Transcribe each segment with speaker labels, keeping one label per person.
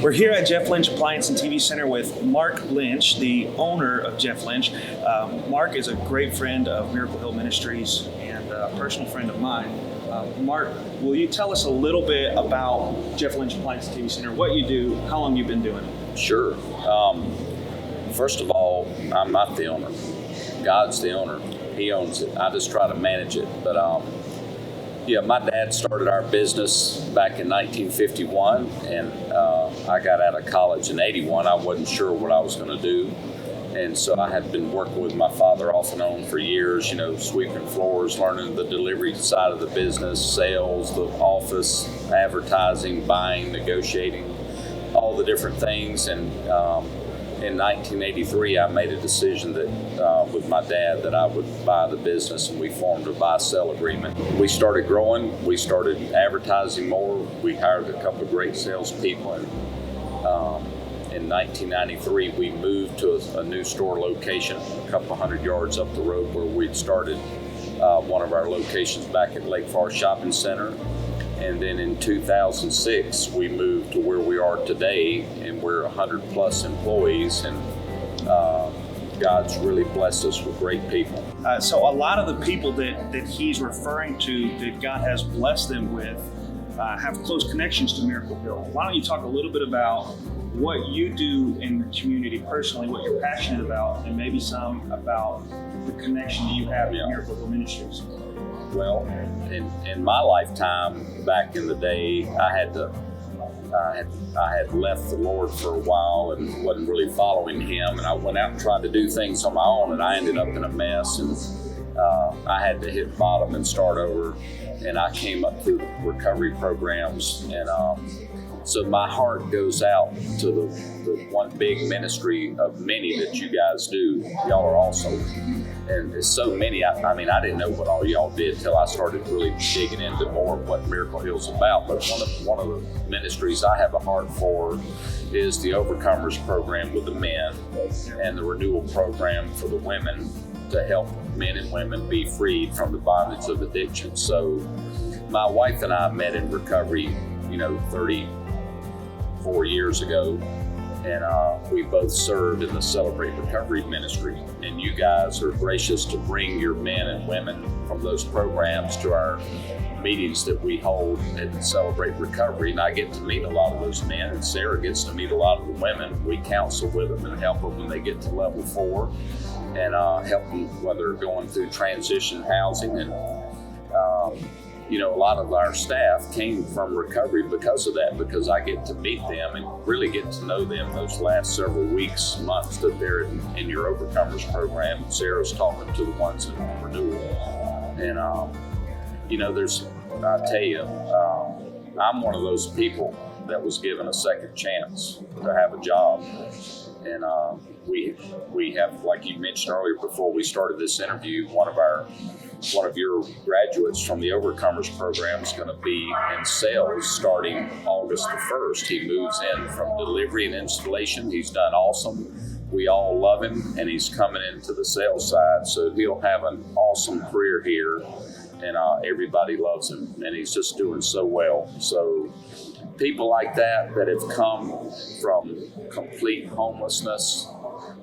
Speaker 1: We're here at Jeff Lynch Appliance and TV Center with Mark Lynch, the owner of Jeff Lynch. Mark is a great friend of Miracle Hill Ministries and a personal friend of mine. Mark, will you tell us a little bit about Jeff Lynch Appliance and TV Center, what you do, how long you've been doing it?
Speaker 2: Sure. First of all, I'm not the owner. God's the owner. He owns it. I just try to manage it. But my dad started our business back in 1951, and I got out of college in 81. I wasn't sure what I was going to do, and so I had been working with my father off and on for years, sweeping floors, learning the delivery side of the business, sales, the office, advertising, buying, negotiating, all the different things. And in 1983, I made a decision that with my dad that I would buy the business, and we formed a buy-sell agreement. We started growing. We started advertising more. We hired a couple of great salespeople, and in 1993, we moved to a new store location a couple hundred yards up the road where we'd started one of our locations back at Lake Forest Shopping Center. And then in 2006, we moved to where we are today, and we're 100 plus employees, and God's really blessed us with great people.
Speaker 1: So a lot of the people that he's referring to that God has blessed them with have close connections to Miracle Hill. Why don't you talk a little bit about what you do in the community personally, what you're passionate about, and maybe some about the connection that you have in Miracle Hill Ministries?
Speaker 2: Well, in my lifetime, back in the day, I had left the Lord for a while and wasn't really following Him, and I went out and tried to do things on my own, and I ended up in a mess, and I had to hit bottom and start over, and I came up through the recovery programs, and so my heart goes out to the one big ministry of many that you guys do. Y'all are awesome. And there's so many. I didn't know what all y'all did till I started really digging into more of what Miracle Hill's about. But one of the ministries I have a heart for is the Overcomers program with the men, and the renewal program for the women to help men and women be freed from the bondage of addiction. So my wife and I met in recovery, 34 years ago. And we both served in the Celebrate Recovery ministry. And you guys are gracious to bring your men and women from those programs to our meetings that we hold at Celebrate Recovery. And I get to meet a lot of those men, and Sarah gets to meet a lot of the women. We counsel with them and help them when they get to level 4, and help them when they're going through transition housing. And a lot of our staff came from recovery because of that, because I get to meet them and really get to know them those last several weeks, months that they're in your Overcomers program. Sarah's talking to the ones in renewal. And, I tell you, I'm one of those people that was given a second chance to have a job. And we have, like you mentioned earlier before we started this interview, one of your graduates from the Overcomers program is going to be in sales starting August the 1st. He moves in from delivery and installation. He's done awesome. We all love him, and he's coming into the sales side. So he'll have an awesome career here, and everybody loves him, and he's just doing so well. So people like that have come from complete homelessness,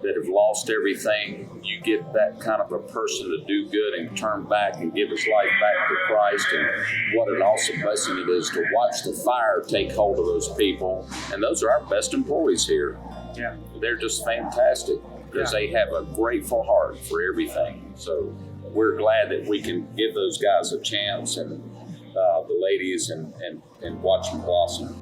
Speaker 2: that have lost everything, you get that kind of a person to do good and turn back and give his life back to Christ. And what an awesome blessing it is to watch the fire take hold of those people. And those are our best employees here.
Speaker 1: Yeah,
Speaker 2: they're just fantastic because they have a grateful heart for everything. So we're glad that we can give those guys a chance, and the ladies, and watch them blossom.